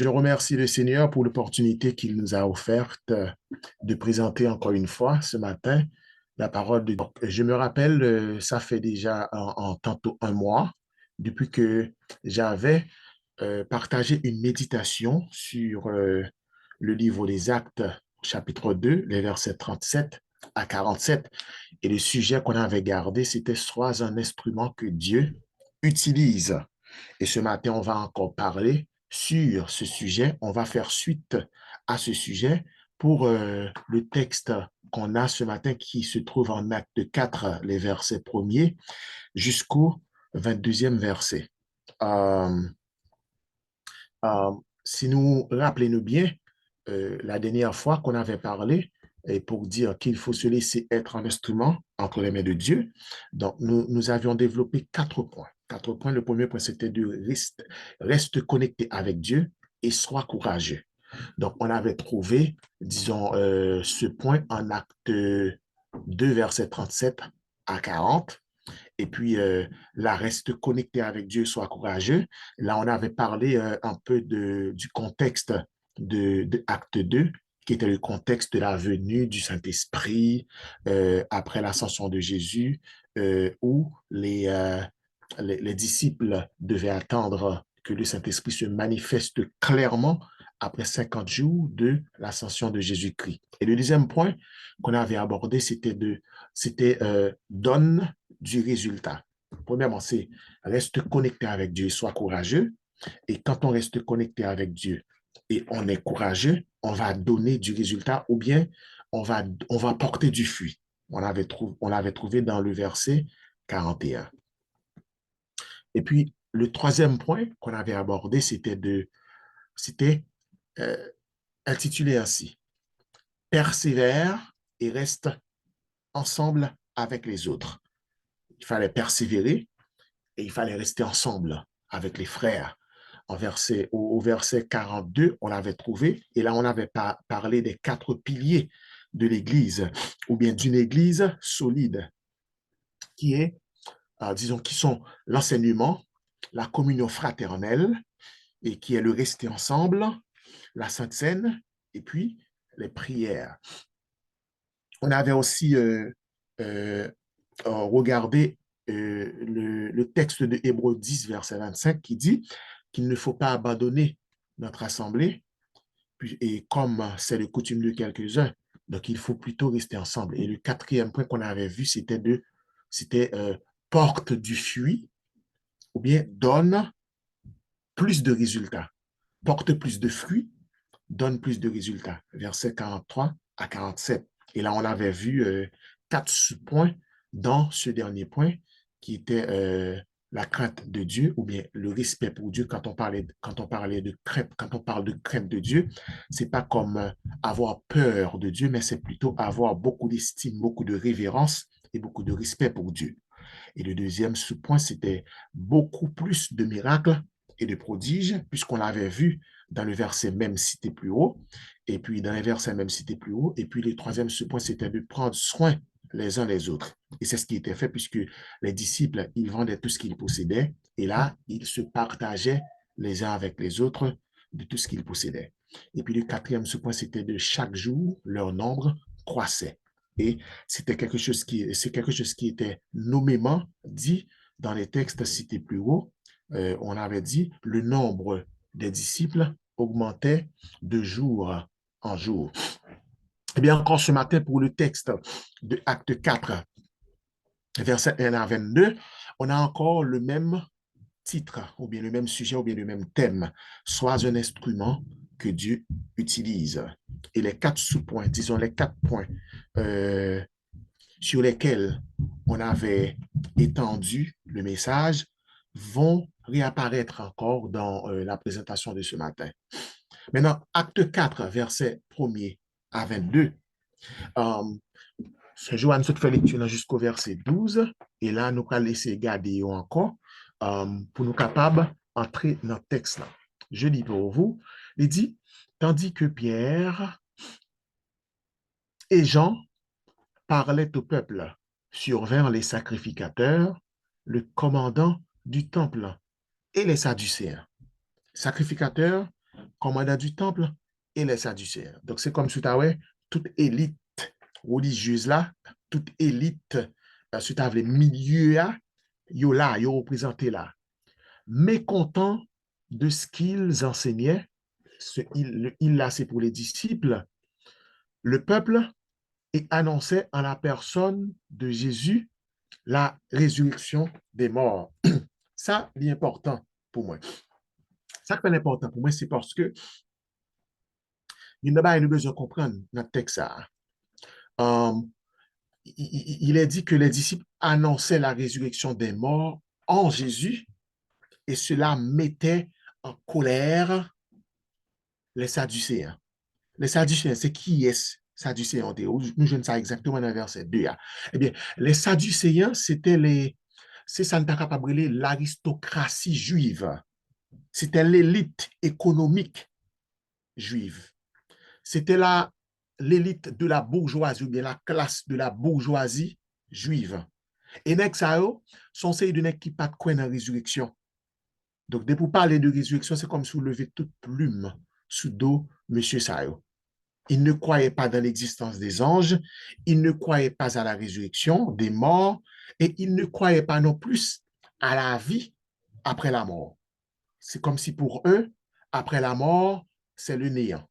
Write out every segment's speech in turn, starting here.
Je remercie le Seigneur pour l'opportunité qu'il nous a offerte de présenter encore une fois ce matin la parole de Dieu. Je me rappelle, ça fait déjà en tantôt un mois, depuis que j'avais partagé une méditation sur le livre des Actes, chapitre 2, les versets 37 à 47. Et le sujet qu'on avait gardé, c'était Sois un instrument que Dieu utilise. Et ce matin, on va encore parler sur ce sujet. On va faire suite à ce sujet pour le texte qu'on a ce matin qui se trouve en Acte 4, les versets premiers, jusqu'au 22e verset. Euh, si nous rappelons bien, la dernière fois qu'on avait parlé, et pour dire qu'il faut se laisser être un instrument entre les mains de Dieu, donc nous avions développé 4 points. 4 points. Le premier point, c'était de reste connecté avec Dieu et sois courageux. Donc, on avait trouvé, disons, ce point en acte 2, verset 37 à 40. Et puis, là, reste connecté avec Dieu, sois courageux. Là, on avait parlé un peu du contexte de Acte 2, qui était le contexte de la venue du Saint-Esprit après l'ascension de Jésus, où les disciples devaient attendre que le Saint-Esprit se manifeste clairement après 50 jours de l'ascension de Jésus-Christ. Et le deuxième point qu'on avait abordé, c'était donne du résultat. Premièrement, c'est reste connecté avec Dieu, sois courageux. Et quand on reste connecté avec Dieu et on est courageux, on va donner du résultat ou bien on va porter du fruit. On l'avait trouvé dans le verset 41. Et puis, le troisième point qu'on avait abordé, c'était euh, intitulé ainsi, persévère et reste ensemble avec les autres. Il fallait persévérer et il fallait rester ensemble avec les frères. Au verset 42, on l'avait trouvé, et là, on avait parlé des 4 piliers de l'Église, ou bien d'une Église solide, qui est, disons, qui sont l'enseignement, la communion fraternelle, et qui est le rester ensemble, la Sainte Seine, et puis les prières. On avait aussi euh, regardé le texte de Hébreux 10, verset 25, qui dit qu'il ne faut pas abandonner notre assemblée, et comme c'est le coutume de quelques-uns, donc il faut plutôt rester ensemble. Et le quatrième point qu'on avait vu, c'était porte du fruit, ou bien donne plus de résultats. Porte plus de fruits, donne plus de résultats. Verset 43 à 47. Et là, on avait vu 4 points dans ce dernier point qui était la crainte de Dieu ou bien le respect pour Dieu. Quand on parlait de crainte, quand on parle de crainte de Dieu, c'est pas comme avoir peur de Dieu, mais c'est plutôt avoir beaucoup d'estime, beaucoup de révérence et beaucoup de respect pour Dieu. Et le deuxième sous-point, c'était beaucoup plus de miracles et de prodiges, puisqu'on l'avait vu dans le verset même cité plus haut, et puis dans les versets même cité plus haut. Et puis le troisième sous-point, c'était de prendre soin les uns les autres. Et c'est ce qui était fait, puisque les disciples, ils vendaient tout ce qu'ils possédaient, et là, ils se partageaient les uns avec les autres de tout ce qu'ils possédaient. Et puis le quatrième sous-point, c'était de chaque jour, leur nombre croissait. Et c'est quelque chose qui était nommément dit dans les textes cités plus haut. On avait dit le nombre des disciples augmentait de jour en jour. Eh bien, encore ce matin, pour le texte de Acte 4, verset 1 à 22, on a encore le même titre, ou bien le même sujet, ou bien le même thème. Sois un instrument que Dieu utilise. Et les 4 sous-points, disons les 4 points sur lesquels on avait étendu le message vont réapparaître encore dans la présentation de ce matin. Maintenant, acte 4, verset 1er à 22. Euh, Joanne se fait lecture jusqu'au verset 12. Et là, nous allons laisser garder encore pour nous capables d'entrer dans le texte là. Je lis pour vous. Il dit, tandis que Pierre et Jean parlaient au peuple, survinrent les sacrificateurs, le commandant du temple et les Sadducéens. Sacrificateurs, commandant du temple et les Sadducéens. Donc, c'est comme si tu avais toute élite religieuse là, toute élite, si tu avais milieu là, yo là, yo représenté là, mécontents de ce qu'ils enseignaient, il là, c'est pour les disciples, le peuple, et annonçait en la personne de Jésus la résurrection des morts. Ça, l'important pour moi. Ça qui est important pour moi, c'est parce que il n'y a pas besoin de comprendre notre texte. Um, il est dit que les disciples annonçaient la résurrection des morts en Jésus et cela mettait en colère les Sadducéens. Les Sadducéens, c'est qui est Sadducéens? Nous, je ne sais exactement dans le verset 2. Eh bien, les Sadducéens, c'est ça, ne pas capable l'aristocratie juive. C'était l'élite économique juive. C'était l'élite de la bourgeoisie, ou bien la classe de la bourgeoisie juive. Et nèg sa yo, son série de nèg qui pas de dans la résurrection. Donc, dès pour parler de résurrection, c'est comme si vous levez toute plume sous dos monsieur Sayo. Il ne croyait pas dans l'existence des anges, il ne croyait pas à la résurrection des morts, et il ne croyait pas non plus à la vie après la mort. C'est comme si pour eux, après la mort, c'est le néant.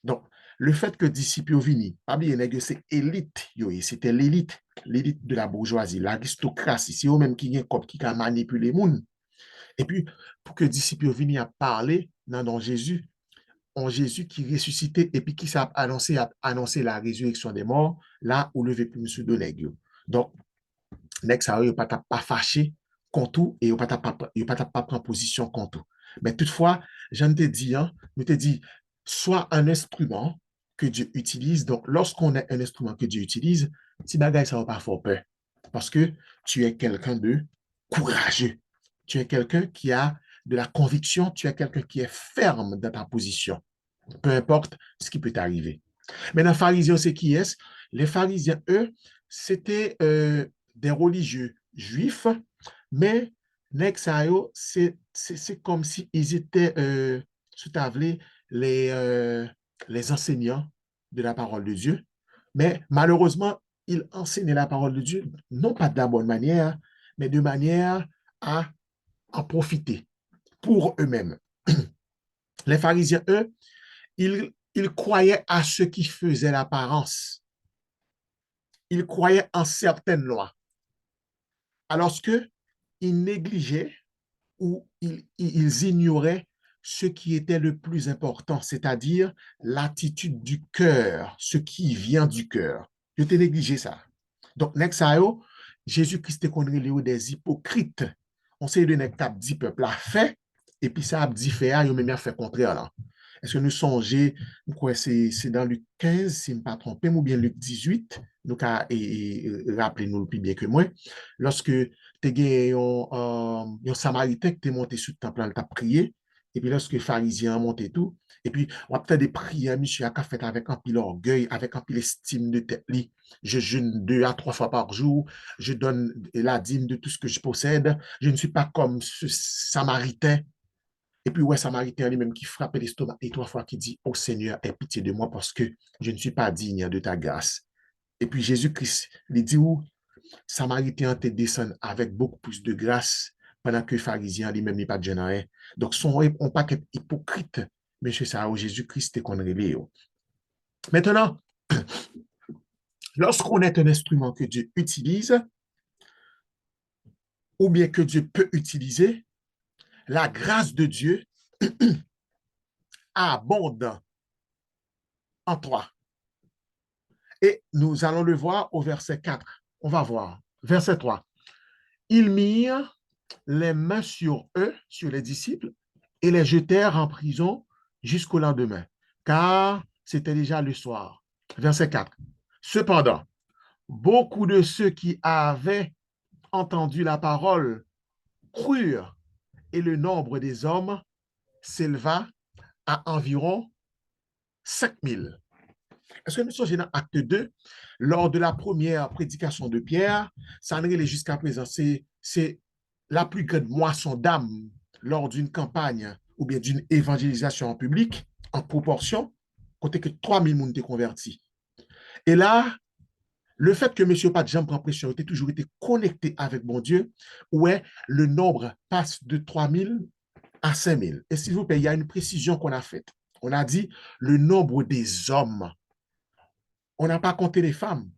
Donc, le fait que disciples vini, pas bien c'est élite, c'était l'élite de la bourgeoisie, l'aristocratie, c'est eux-mêmes qui a manipulé les gens. Et puis, pour que disciples vini à parler dans Jésus, en Jésus qui ressuscitait et puis qui s'est annoncé la résurrection des morts, là où le vécu monsieur de nèg. Donc, nèg ça yo pas fâché contre tout et yo pas prendre position contre tout. Mais toutefois, je te dis, je te dis, soit un instrument que Dieu utilise. Donc, lorsqu'on est un instrument que Dieu utilise, si bagay ça va pas fort peur parce que tu es quelqu'un de courageux. Tu es quelqu'un qui a de la conviction, tu es quelqu'un qui est ferme dans ta position, peu importe ce qui peut t'arriver. Maintenant, les pharisiens, c'est qui est-ce? Les pharisiens, eux, c'était des religieux juifs, mais Nexayo, c'est comme s'ils étaient, sous tablé, les enseignants de la parole de Dieu. Mais malheureusement, ils enseignaient la parole de Dieu, non pas de la bonne manière, mais de manière à en profiter pour eux-mêmes. Les pharisiens, eux, ils croyaient à ce qui faisait l'apparence. Ils croyaient en certaines lois, alors qu'ils négligeaient ou ils ignoraient ce qui était le plus important, c'est-à-dire l'attitude du cœur, ce qui vient du cœur. Je t'ai négligé ça. Donc, next Jésus-Christ est connu des hypocrites. On sait de nek tap dit peuple a fait, et puis ça a dit fait, il même a fait contraire là. Est-ce que nous songez, c'est dans Luc 15, si je ne me pas trompé, ou bien Luc 18, nous rappelez-nous le plus bien que moi, lorsque tu as un Samaritain qui est monté sur le temple, il a prié, et puis lorsque les pharisiens ont monté tout, et puis on a peut-être des prières, monsieur, a fait avec un pile orgueil, avec un pile estime de tête. Je jeûne 2 à 3 fois par jour, je donne la dîme de tout ce que je possède, je ne suis pas comme ce Samaritain. Et puis, ouais, Samaritain lui-même qui frappait l'estomac et 3 fois qui dit, oh Seigneur, aie pitié de moi parce que je ne suis pas digne de ta grâce. Et puis Jésus-Christ lui dit, où Samaritain te descend avec beaucoup plus de grâce pendant que pharisien lui-même n'est pas de jeune. Donc, on pas qu'être hypocrite, mais c'est ça, Jésus-Christ est qu'on révèle. Maintenant, lorsqu'on est un instrument que Dieu utilise, ou bien que Dieu peut utiliser, la grâce de Dieu abonde en toi. Et nous allons le voir au verset 4. On va voir. Verset 3. Ils mirent les mains sur eux, sur les disciples, et les jetèrent en prison jusqu'au lendemain, car c'était déjà le soir. Verset 4. Cependant, beaucoup de ceux qui avaient entendu la parole crurent, et le nombre des hommes s'éleva à environ 5000. Est-ce que nous sommes dans acte 2, lors de la première prédication de Pierre, ça en est jusqu'à présent, c'est la plus grande moisson d'âmes lors d'une campagne ou bien d'une évangélisation en public. en proportion, côté que 3000 personnes étaient convertis. Et là, le fait que M. Pas de Jean prend pression, était toujours été connecté avec mon Dieu, ouais, le nombre passe de 3000 à 5000. Et s'il vous plaît, il y a une précision qu'on a faite. On a dit le nombre des hommes. On n'a pas compté les femmes.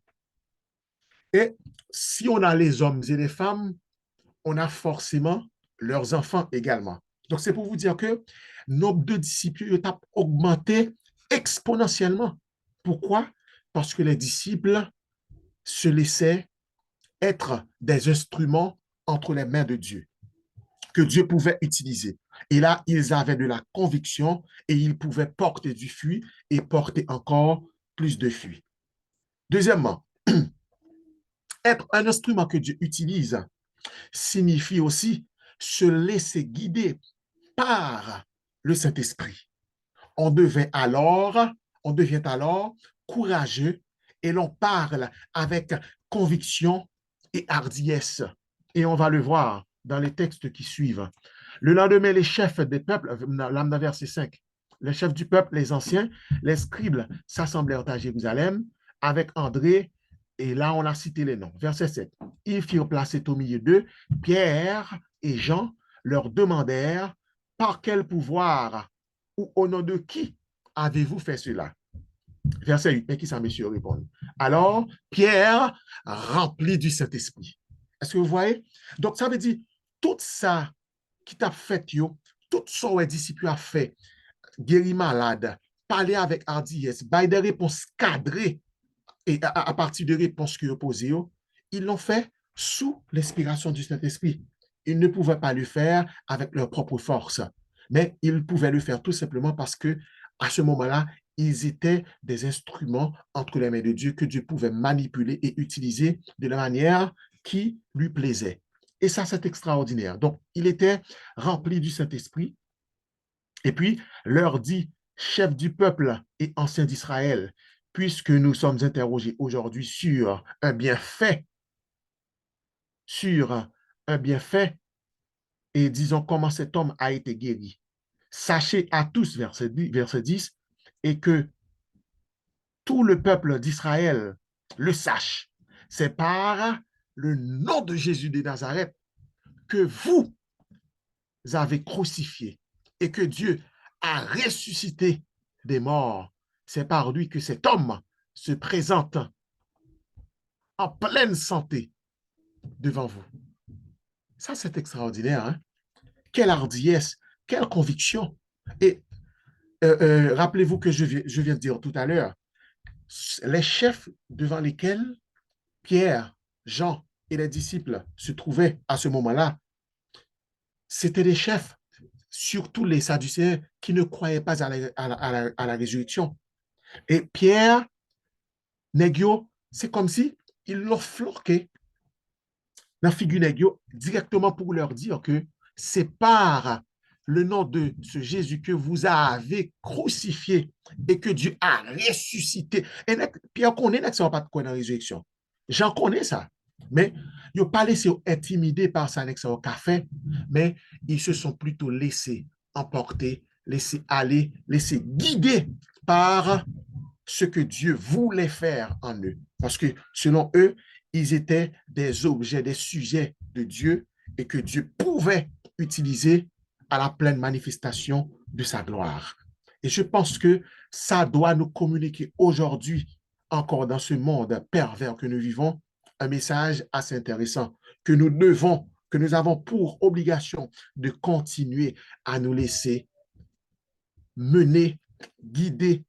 Et si on a les hommes et les femmes, on a forcément leurs enfants également. Donc, c'est pour vous dire que le nombre de disciples a augmenté exponentiellement. Pourquoi? Parce que les disciples se laissaient être des instruments entre les mains de Dieu, que Dieu pouvait utiliser. Et là, ils avaient de la conviction et ils pouvaient porter du fruit et porter encore plus de fruits. Deuxièmement, être un instrument que Dieu utilise signifie aussi se laisser guider par le Saint-Esprit. On devient alors, on devient alors courageux et l'on parle avec conviction et hardiesse. Et on va le voir dans les textes qui suivent. Le lendemain, les chefs des peuples, l'âme verset 5, les chefs du peuple, les anciens, les scribes s'assemblèrent à Jérusalem avec André, et là on a cité les noms. Verset 7. Ils firent placer au milieu d'eux Pierre et Jean, leur demandèrent par quel pouvoir ou au nom de qui avez-vous fait cela? Verset 8, mais qui ça, monsieur, répond. Alors, Pierre, rempli du Saint-Esprit. Est-ce que vous voyez? Donc, ça veut dire, tout ça qui t'a fait, yo, tout ça que les disciples a fait, guérir malade, parler avec hardiesse, bailler des réponses cadrées et à partir de réponses que vous posez, ils l'ont fait sous l'inspiration du Saint-Esprit. Ils ne pouvaient pas le faire avec leur propre force, mais ils pouvaient le faire tout simplement parce que à ce moment-là, ils étaient des instruments entre les mains de Dieu que Dieu pouvait manipuler et utiliser de la manière qui lui plaisait. Et ça, c'est extraordinaire. Donc, il était rempli du Saint-Esprit. Et puis, leur dit, chef du peuple et ancien d'Israël, puisque nous sommes interrogés aujourd'hui sur un bienfait, et disons comment cet homme a été guéri. Sachez à tous, verset 10, et que tout le peuple d'Israël le sache. C'est par le nom de Jésus de Nazareth que vous avez crucifié et que Dieu a ressuscité des morts. C'est par lui que cet homme se présente en pleine santé devant vous. Ça, c'est extraordinaire. Hein? Quelle hardiesse, quelle conviction. Et rappelez-vous que je viens de dire tout à l'heure, les chefs devant lesquels Pierre, Jean et les disciples se trouvaient à ce moment-là, c'étaient des chefs, surtout les Sadducéens qui ne croyaient pas à la résurrection. Et Pierre, Négio, c'est comme si ils l'ont floqué dans la figure Négio directement pour leur dire que c'est par le nom de ce Jésus que vous avez crucifié et que Dieu a ressuscité. Et Pierre connaît que ça va pas de quoi dans la résurrection. J'en connais ça. Mais ils n'ont pas laissé intimider par ça avec ça au café, mais ils se sont plutôt laissés emporter, laissés aller, laissés guider par ce que Dieu voulait faire en eux. Parce que selon eux, ils étaient des objets, des sujets de Dieu et que Dieu pouvait utiliser à la pleine manifestation de sa gloire. Et je pense que ça doit nous communiquer aujourd'hui, encore dans ce monde pervers que nous vivons, un message assez intéressant que nous devons, que nous avons pour obligation de continuer à nous laisser mener, guider,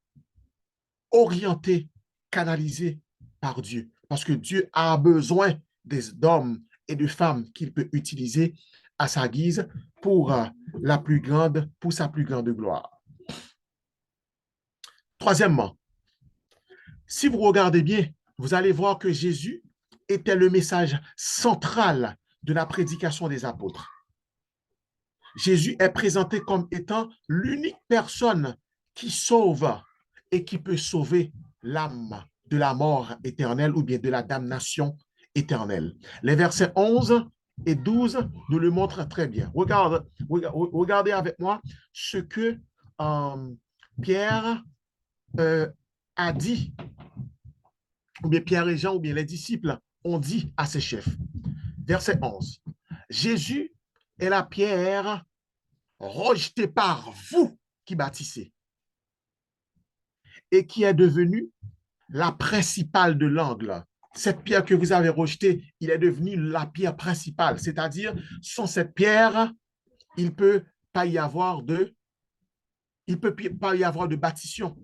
orienter, canaliser par Dieu. Parce que Dieu a besoin d'hommes et de femmes qu'il peut utiliser à sa guise pour pour sa plus grande gloire. Troisièmement, si vous regardez bien, vous allez voir que Jésus était le message central de la prédication des apôtres. Jésus est présenté comme étant l'unique personne qui sauve et qui peut sauver l'âme de la mort éternelle ou bien de la damnation éternelle. Les versets 11 et 12 nous le montrent très bien. Regardez avec moi ce que Pierre a dit, ou bien Pierre et Jean, ou bien les disciples ont dit à ses chefs. Verset 11. Jésus est la pierre rejetée par vous qui bâtissez et qui est devenue la principale de l'angle. Cette pierre que vous avez rejetée, il est devenu la pierre principale. C'est-à-dire, sans cette pierre, il ne peut pas y avoir de bâtition.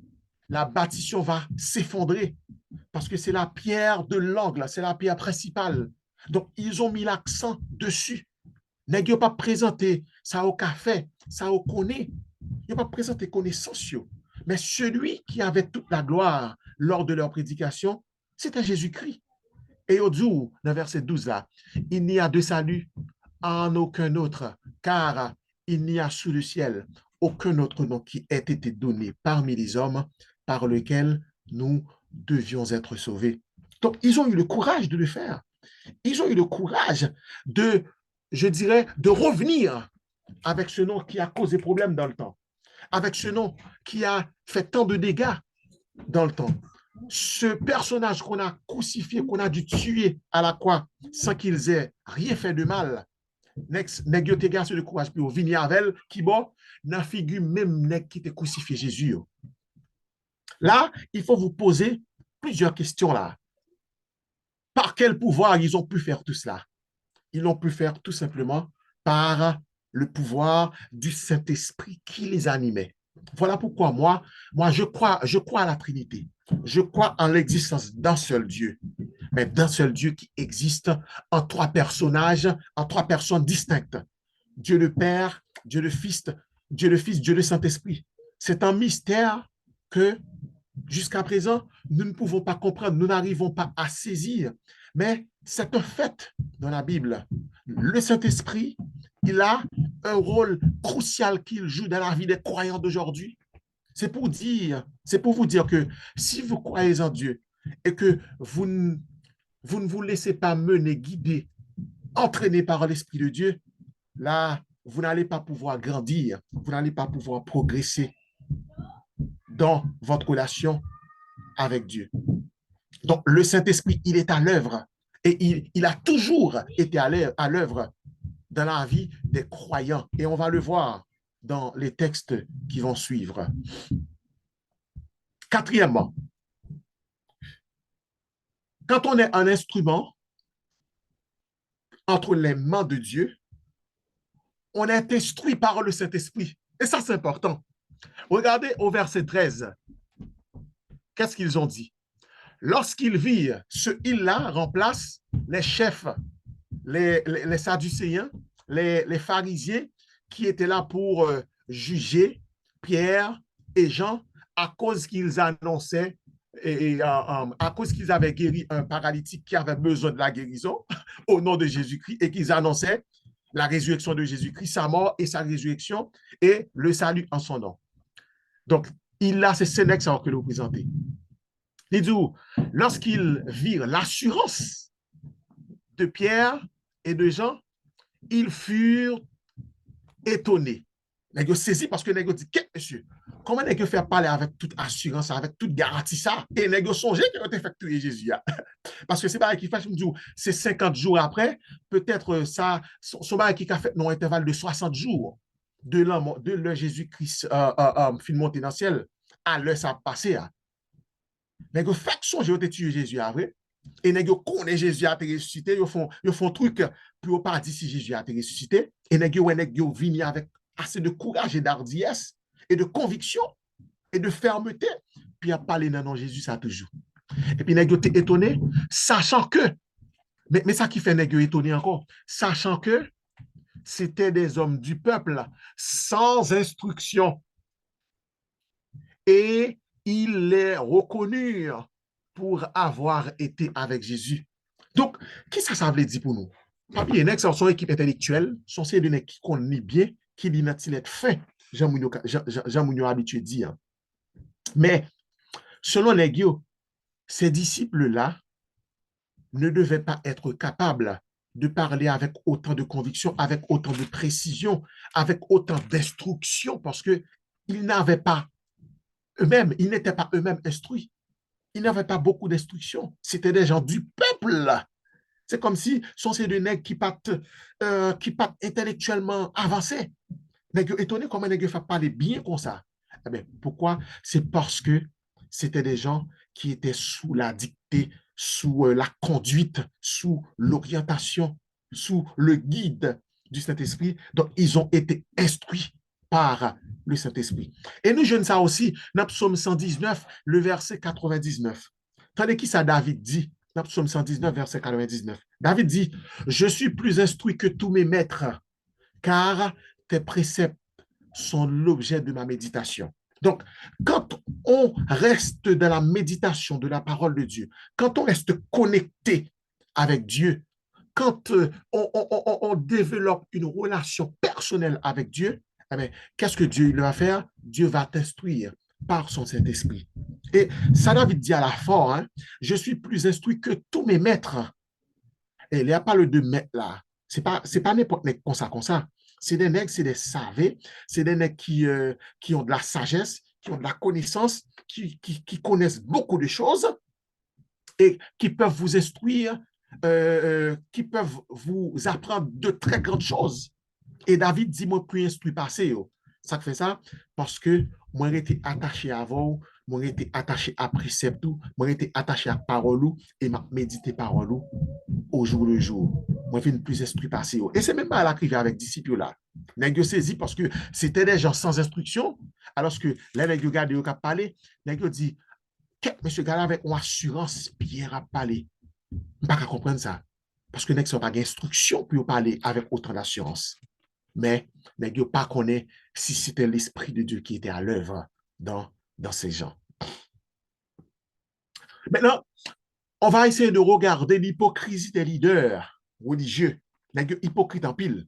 La bâtition va s'effondrer parce que c'est la pierre de l'angle, c'est la pierre principale. Donc, ils ont mis l'accent dessus. Nèg yo pas présenté ça au café, ça au connaît. Ils n'ont pas présenté connaissance. Mais celui qui avait toute la gloire lors de leur prédication, c'était Jésus-Christ. Et au jour, dans verset 12 là, il n'y a de salut en aucun autre, car il n'y a sous le ciel aucun autre nom qui ait été donné parmi les hommes par lequel nous devions être sauvés. Donc, ils ont eu le courage de le faire. Ils ont eu le courage de, je dirais, de revenir avec ce nom qui a causé problème dans le temps, avec ce nom qui a fait tant de dégâts dans le temps. Ce personnage qu'on a crucifié, qu'on a dû tuer à la croix sans qu'ils aient rien fait de mal, nèg yo te gars le courage pour venir avec qui bon, dans figure même nèg qui te crucifié Jésus. Là, il faut vous poser plusieurs questions là. Par quel pouvoir ils ont pu faire tout cela? Ils l'ont pu faire tout simplement par le pouvoir du Saint-Esprit qui les animait. Voilà pourquoi moi je crois à la Trinité. Je crois en l'existence d'un seul Dieu, mais d'un seul Dieu qui existe en trois personnages, en trois personnes distinctes. Dieu le Père, Dieu le Fils, Dieu le Saint-Esprit. C'est un mystère que jusqu'à présent, nous ne pouvons pas comprendre, nous n'arrivons pas à saisir, mais c'est un fait dans la Bible. Le Saint-Esprit, il a un rôle crucial qu'il joue dans la vie des croyants d'aujourd'hui. C'est pour vous dire que si vous croyez en Dieu et que vous ne vous laissez pas mener, guider, entraîner par l'Esprit de Dieu, là, vous n'allez pas pouvoir grandir, vous n'allez pas pouvoir progresser dans votre relation avec Dieu. Donc, le Saint-Esprit, il est à l'œuvre et il a toujours été à l'œuvre dans la vie des croyants. Et on va le voir dans les textes qui vont suivre. Quatrièmement, quand on est un instrument entre les mains de Dieu, on est instruit par le Saint-Esprit. Et ça, c'est important. Regardez au verset 13. Qu'est-ce qu'ils ont dit? Lorsqu'ils virent ce il-là remplace les chefs, les Sadducéens, les pharisiens qui étaient là pour juger Pierre et Jean à cause qu'ils annonçaient à cause qu'ils avaient guéri un paralytique qui avait besoin de la guérison au nom de Jésus-Christ et qu'ils annonçaient la résurrection de Jésus-Christ, sa mort et sa résurrection et le salut en son nom. Donc, c'est Sénèque que nous présentez. Il dit, lorsqu'ils virent l'assurance de Pierre et de Jean, ils furent étonnés. Ils ont saisi parce que les gens dit, monsieur, comment les faire parler avec toute assurance, avec toute garantie ça? Et les gens songé qu'ils ont effectué Jésus. Parce que c'est pas qui fait, je me dis, c'est 50 jours après, peut-être ça, son bail qui a fait dans un intervalle de 60 jours de le Jésus-Christ fin monté dans le ciel, à l'heure ça a passé. Les gens fait songer ont tué Jésus après. Et les gens connaissent Jésus a été ressuscité, ils font truc pour pas dire si Jésus a été ressuscité. Et les gens viennent avec assez de courage et d'hardiesse et de conviction et de fermeté. Puis à parler dans nom Jésus, ça toujours. Et puis les gens étaient étonnés, sachant que, mais ça qui fait les gens étonnés encore, sachant que c'était des hommes du peuple sans instruction. Et ils les reconnurent pour avoir été avec Jésus. Donc, qu'est-ce que ça veut dire pour nous? Papier, nek, son équipe intellectuelle, son c'est de nek qui connaît bien, qui dit n'est fait, Jean Mounio habitué de dire. Mais, selon les guillemets, ces disciples-là ne devaient pas être capables de parler avec autant de conviction, avec autant de précision, avec autant d'instruction, parce qu'ils n'avaient pas eux-mêmes, ils n'étaient pas eux-mêmes instruits. Ils n'avaient pas beaucoup d'instructions. C'était des gens du peuple. C'est comme si sont ces deux nègres qui partent intellectuellement avancés. Nègres étonnés comment nègres fait parler bien comme ça. Eh bien, pourquoi? C'est parce que c'était des gens qui étaient sous la dictée, sous la conduite, sous l'orientation, sous le guide du Saint-Esprit. Donc, ils ont été instruits par le Saint-Esprit. Et nous, jeunes, ça aussi, dans Psaume 119, le verset 99. Tandis qui ça David dit, dans Psaume 119, verset 99. David dit, je suis plus instruit que tous mes maîtres, car tes préceptes sont l'objet de ma méditation. Donc, quand on reste dans la méditation de la parole de Dieu, quand on reste connecté avec Dieu, quand on développe une relation personnelle avec Dieu, eh qu'est-ce que Dieu va faire? Dieu va t'instruire par son Saint-Esprit. Et ça, David dit à la fin, hein, je suis plus instruit que tous mes maîtres. Et il n'y a pas le de maître là. C'est pas n'importe quoi comme ça. C'est des nègres, c'est des savés, c'est des nègres qui ont de la sagesse, qui ont de la connaissance, qui connaissent beaucoup de choses et qui peuvent vous instruire, qui peuvent vous apprendre de très grandes choses. Et David dit, moi, plus instruit passé. Ça fait ça parce que moi, j'ai été attaché à vous, moi, j'ai été attaché à précepte, moi, j'ai été attaché à parole et m'a médité parole au jour le jour. Moi, je plus instruit passé. Et c'est même pas à l'arrivée avec disciples là. Nèg saisi parce que c'était des gens sans instruction, alors que les nèg regardent au cap parler, nèg dit monsieur gars avec une assurance bien à parler. Pas qu'à comprendre ça. Parce que nèg sont pas d'instruction pour parler avec autant d'assurance. Mais nèg pas connaît si c'était l'esprit de Dieu qui était à l'œuvre dans ces gens. Maintenant, on va essayer de regarder l'hypocrisie des leaders religieux. Nèg hypocrite en pile.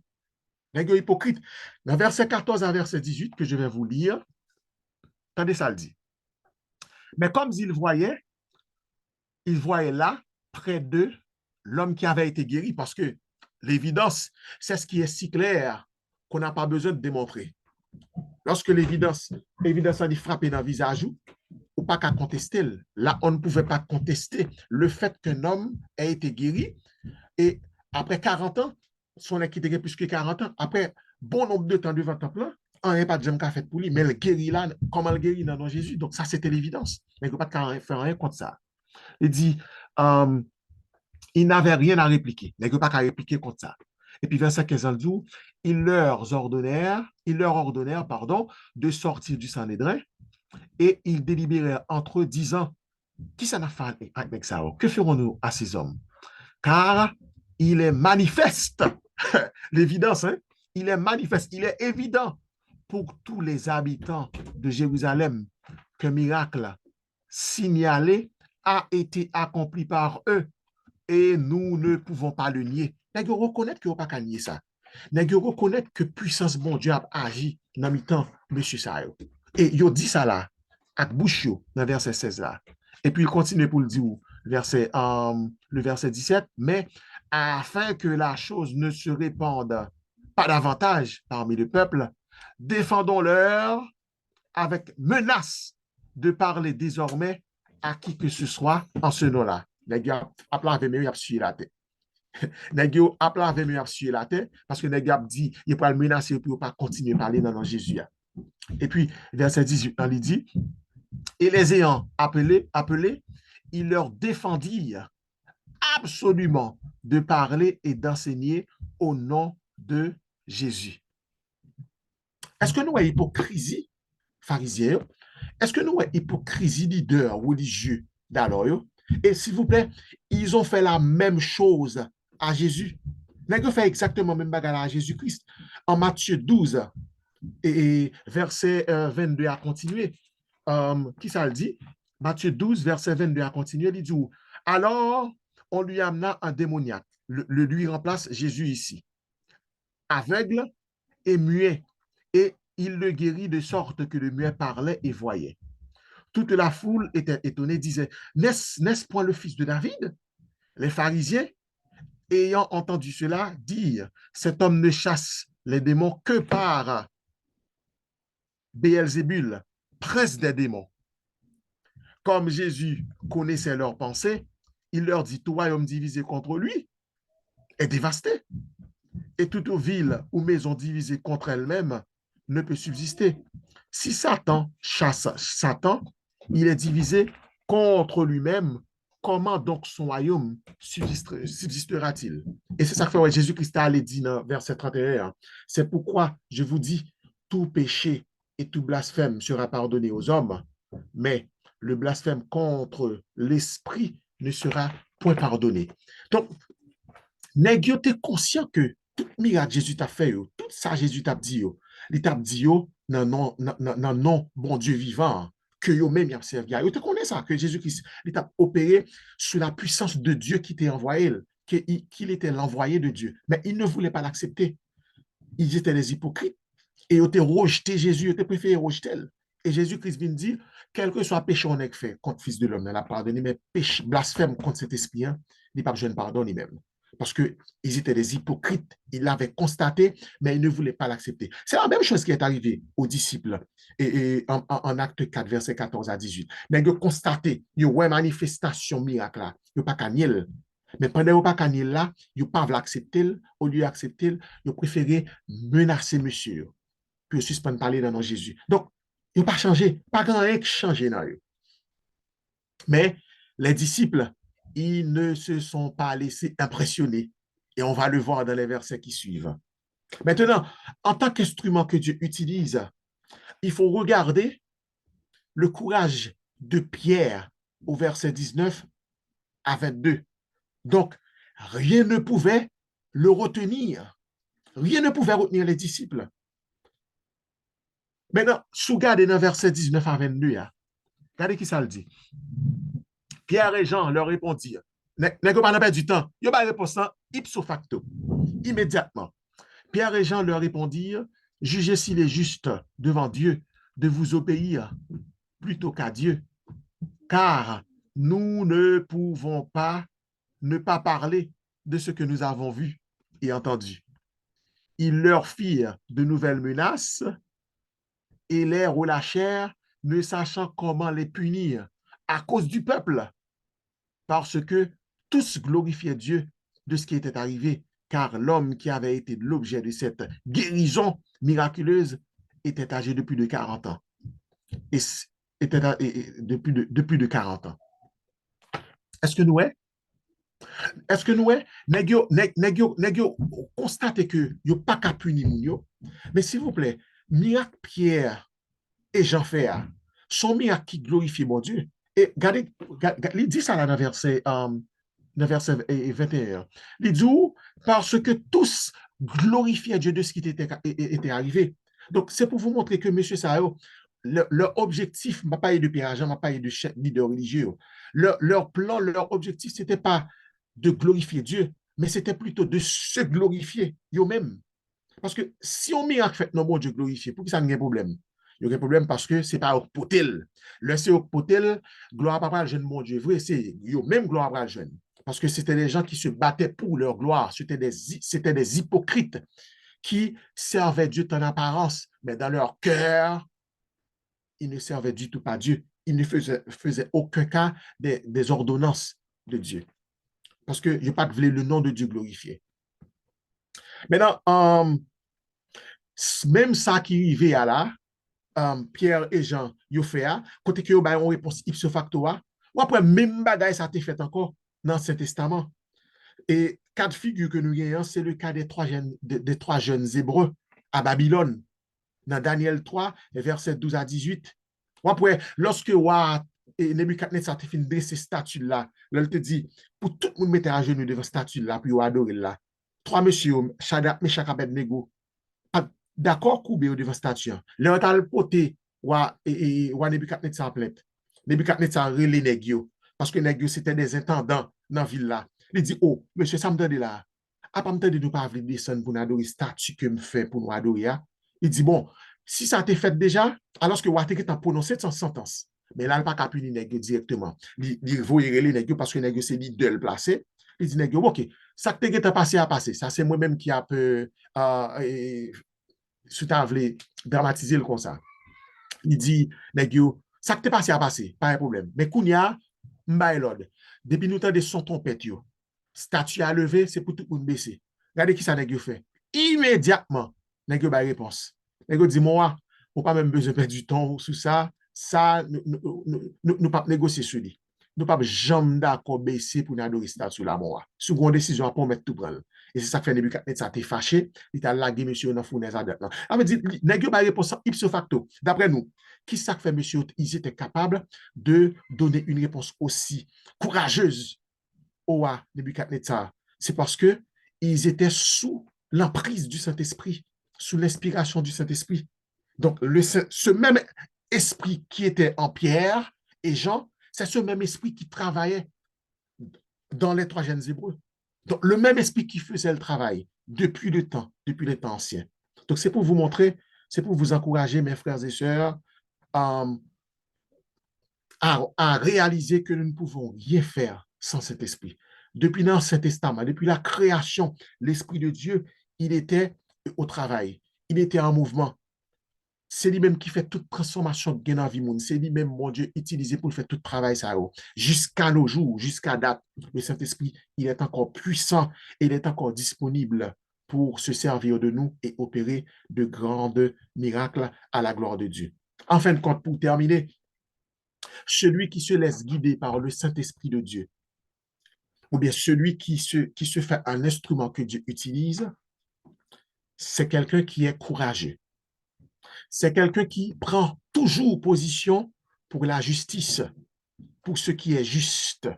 Nèg hypocrite. Dans verset 14 à verset 18 que je vais vous lire, attendez ça le dit. Mais comme il voyait là, près d'eux, l'homme qui avait été guéri, parce que l'évidence, c'est ce qui est si clair qu'on n'a pas besoin de démontrer. Lorsque l'évidence a dit frapper dans le visage, ou pas qu'à contester, là, on ne pouvait pas contester le fait qu'un homme ait été guéri, et après 40 ans, son équité plus que 40 ans, après bon nombre de temps devant le temple, on n'a pas de jamais fait pour lui, mais le guérit là, comment le guérit dans le nom de Jésus. Donc ça, c'était l'évidence. Mais il ne peut pas faire rien contre ça. Il dit, euh, il n'avait rien à répliquer. Il ne peut pas répliquer contre ça. Et puis verset 15 dit, ils leur ordonnèrent pardon, de sortir du Sanhédrin et ils délibérèrent entre eux disant, qui ça n'a fait avec ça? Que ferons-nous à ces hommes? Car il est manifeste, l'évidence, hein? Il est manifeste, il est évident pour tous les habitants de Jérusalem qu'un miracle signalé a été accompli par eux et nous ne pouvons pas le nier. Nous reconnaître que nous ne pouvons pas nier ça. Nous reconnaître que puissance bon Dieu a agi dans le temps de M. Sayo. Et il dit ça là, avec bouche dans le verset 16 là. Et puis il continue pour le dire, le verset 17, mais afin que la chose ne se répande pas davantage parmi le peuple, défendons-leur avec menace de parler désormais à qui que ce soit en ce nom-là. Les gars, appelez mieux, il a suivi la tête. Les gars, appelez mieux, il a suivi la tête parce que les gars dit, il ne peut pas le menacer pour ne pas continuer à parler dans le nom de Jésus. Et puis, verset 18, il dit, et les ayant appelés, ils leur défendirent absolument de parler et d'enseigner au nom de Jésus. Est-ce que nous avons hypocrisie, pharisiens? Est-ce que nous avons hypocrisie leader religieux d'alors? Et s'il vous plaît, ils ont fait la même chose à Jésus. Ils ont fait exactement la même bagarre à Jésus-Christ. En Matthieu 12, et verset 22 à continuer. Qui ça le dit? Matthieu 12, verset 22 à continuer, il dit, alors on lui amena un démoniaque. Lui remplace Jésus ici. Aveugle et muet. Et il le guérit de sorte que le muet parlait et voyait. Toute la foule était étonnée, disait, n'est-ce point le fils de David? Les pharisiens, ayant entendu cela, dirent, cet homme ne chasse les démons que par Béelzébul, prince des démons. comme Jésus connaissait leurs pensées, il leur dit, tout royaume divisé contre lui est dévasté. Et toute ville ou maison divisée contre elle-même ne peut subsister. Si Satan chasse Satan, il est divisé contre lui-même. Comment donc son royaume subsistera-t-il? Et c'est ça que fait ouais, Jésus-Christ a dit dans verset 31. C'est pourquoi je vous dis, tout péché et tout blasphème sera pardonné aux hommes, mais le blasphème contre l'esprit ne sera point pardonné. Donc, nèg yo te conscient que tout miracle Jésus t'a fait, yo, tout ça Jésus t'a dit, yo, il t'a dit, yo, non, non, bon Dieu vivant, que yo même y a servi. Yo te connais ça, que Jésus-Christ, il t'a opéré sous la puissance de Dieu qui t'a envoyé, qu'il était l'envoyé de Dieu. Mais ils ne voulaient pas l'accepter. Ils étaient des hypocrites. Et ils ont rejeté Jésus, ils ont préféré rejeter. Et Jésus-Christ vient dire, quel que soit péché on a fait contre le Fils de l'homme, il a pardonné, mais péché, blasphème contre cet esprit, il n'est pas besoin de pardon lui-même. Parce qu'ils étaient des hypocrites, ils l'avaient constaté, mais ils ne voulaient pas l'accepter. C'est la même chose qui est arrivée aux disciples en Acte 4, verset 14 à 18. Mais ils ont constaté, ils ont une manifestation miracle là, ils n'ont pas gagné. Mais pendant qu'ils n'ont pas gagné là, ils n'ont pas voulu l'accepter, au lieu d'accepter, ils ont préféré menacer monsieur, puis suspendre parler dans le nom de Jésus. Donc, ils n'ont pas changé, pas grand-chose qui changé dans eux. Mais les disciples, ils ne se sont pas laissés impressionner. Et on va le voir dans les versets qui suivent. Maintenant, en tant qu'instrument que Dieu utilise, il faut regarder le courage de Pierre au verset 19 à 22. Donc, rien ne pouvait le retenir. Rien ne pouvait retenir les disciples. Maintenant, sous garde dans verset 19 à 22, regardez qui ça le dit. Pierre et Jean leur répondirent. N'est-ce pas perdu du temps? Ils ont réponse ipso facto, immédiatement. Pierre et Jean leur répondirent, jugez s'il est juste devant Dieu de vous obéir plutôt qu'à Dieu, car nous ne pouvons pas ne pas parler de ce que nous avons vu et entendu. Ils leur firent de nouvelles menaces et les relâchèrent, ne sachant comment les punir à cause du peuple, parce que tous glorifiaient Dieu de ce qui était arrivé, car l'homme qui avait été l'objet de cette guérison miraculeuse était âgé de plus de 40 ans. Et était de plus de 40 ans. Est-ce que nous nèg yo constate que yo pas qu'à punir moun yo, mais s'il vous plaît, miracle Pierre et Jean fait son miracle qui glorifie mon Dieu. Et regardez, il dit ça là dans verset 21. Il dit parce que tous glorifiaient Dieu de ce qui était arrivé. Donc, c'est pour vous montrer que M. Sao, leur objectif, je ne pas de Pierre Jean, je ne pas de chef leader religieux. Leur plan, leur objectif, ce n'était pas de glorifier Dieu, mais c'était plutôt de se glorifier eux-mêmes. Parce que si on miracle fait non bon Dieu glorifié, pour qui ça n'a pas problème? Il y a un problème parce que ce n'est pas au potel. Le c'est au potel, gloire à le jeune mon Dieu vrai, c'est même gloire à le jeune. Parce que c'était des gens qui se battaient pour leur gloire. C'était des hypocrites qui servaient Dieu en apparence, mais dans leur cœur, ils ne servaient du tout pas Dieu. Ils ne faisaient aucun cas des ordonnances de Dieu. Parce que je n'ai pas voulu le nom de Dieu glorifié. Maintenant, même ça qui arrivait à là, Pierre et Jean, ils ont fait, côté que ils ont réponse ipso facto, ou après, même bagaille, ça a été fait encore dans l'Ancien Testament. Et cas de figure que nous ayons, c'est le cas des trois jeunes Hébreux à Babylone, dans Daniel 3, versets 12 à 18. Ou après, lorsque Nebuchadnezzar a fait de ces statues-là, il te dit, pour tout le monde mettre à genoux devant cette statue-là, puis adorer là. Trois messieurs, Shadrach, Meshach, Abednego, d'accord courbé devant statue. Leur a le poté ou Nebuchadnezzar plainte. Nebuchadnezzar relé nèg yo parce que nèg yo c'était des intendants dans ville là. Il dit oh monsieur ça me donne là. A pas me donne nous pas venir descendre pour adorer statue que me fait pour nous adorer. Il dit bon, si ça t'est fait déjà, alors que Ouattara t'a prononcé cette sentence. Mais là il pas qu'à punir nèg yo directement. Il voyer relé nèg yo parce que nèg yo c'est lui de le placer. Il dit nèg yo OK, ça que t'es passé à passer. Ça c'est moi-même qui a peu si tu as voulu dramatiser le comme ça. Il dit, nèg yo, Ça qui t'est passé à passer, pas un problème. Mais Kounia, m'baye l'ordre. Depuis nous temps de son trompette, yo, statut à lever, c'est pour tout le monde baisser. Regardez qui ça nèg yo fait. Immédiatement, nèg yo bay réponse. Nèg yo dit, moi, on pas même besoin de perdre du temps sur ça. Ça, nous pas négocier sur lui. Nous pas jamais d'accord baisser pour nous adorer statut là, moi. Seconde décision, pour mettre tout prendre. Et c'est ça que fait Nebuchadnezzar, ça t'est fâché, il t'a lagué monsieur dans fournaise à dette. Ça veut dire, nèg yo bay réponse ipso facto. D'après nous, qui ça fait monsieur, ils étaient capables de donner une réponse aussi courageuse au roi Nebuchadnezzar? C'est parce que ils étaient sous l'emprise du Saint-Esprit, sous l'inspiration du Saint-Esprit. Donc, ce même esprit qui était en Pierre et Jean, c'est ce même esprit qui travaillait dans les trois jeunes Hébreux. Donc, le même esprit qui faisait le travail depuis les temps anciens. Donc, c'est pour vous montrer, c'est pour vous encourager, mes frères et sœurs, à, à réaliser que nous ne pouvons rien faire sans cet esprit. Depuis l'Ancien Testament, depuis la création, l'Esprit de Dieu, il était au travail, il était en mouvement. C'est lui-même qui fait toute transformation de dans la vie. C'est lui-même, mon Dieu, utilisé pour faire tout travail. Ça, jusqu'à nos jours, jusqu'à date, le Saint-Esprit, il est encore puissant et il est encore disponible pour se servir de nous et opérer de grands miracles à la gloire de Dieu. En fin de compte, pour terminer, celui qui se laisse guider par le Saint-Esprit de Dieu, ou bien celui qui se fait un instrument que Dieu utilise, c'est quelqu'un qui est courageux. C'est quelqu'un qui prend toujours position pour la justice, pour ce qui est juste.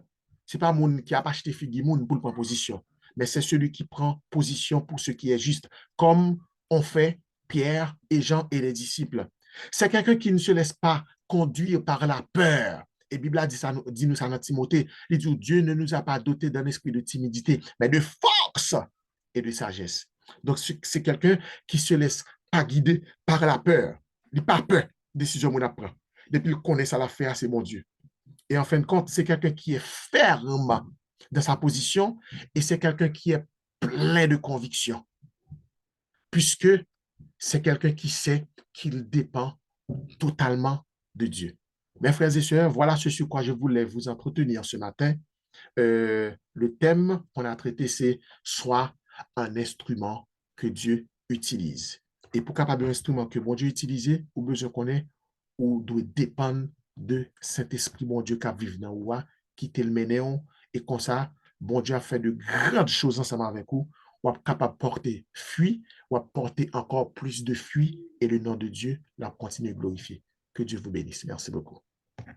Ce n'est pas moun qui a pas acheté figi moun pour prendre position, mais c'est celui qui prend position pour ce qui est juste, comme ont fait Pierre et Jean et les disciples. C'est quelqu'un qui ne se laisse pas conduire par la peur. Et la Bible a dit nous ça dans Timothée. Il dit Dieu ne nous a pas dotés d'un esprit de timidité, mais de force et de sagesse. Donc, c'est quelqu'un qui se laisse pas guider par la peur. Il n'a pas peur de décision qu'on apprend. Depuis qu'il connaît ça l'affaire, c'est mon Dieu. Et en fin de compte, c'est quelqu'un qui est ferme dans sa position et c'est quelqu'un qui est plein de conviction, puisque c'est quelqu'un qui sait qu'il dépend totalement de Dieu. Mes frères et sœurs, voilà ce sur quoi je voulais vous entretenir ce matin. Le thème qu'on a traité, c'est soit un instrument que Dieu utilise. Et pour capable un instrument que bon Dieu utilise, ou besoin qu'on ait, ou doit dépendre de cet esprit, bon Dieu, qui vive dans vous, qui te le mène, et comme ça, bon Dieu a fait de grandes choses ensemble avec vous, ou capable de porter fuit, ou porter encore plus de fuit, et le nom de Dieu l'a continué à glorifier. Que Dieu vous bénisse. Merci beaucoup.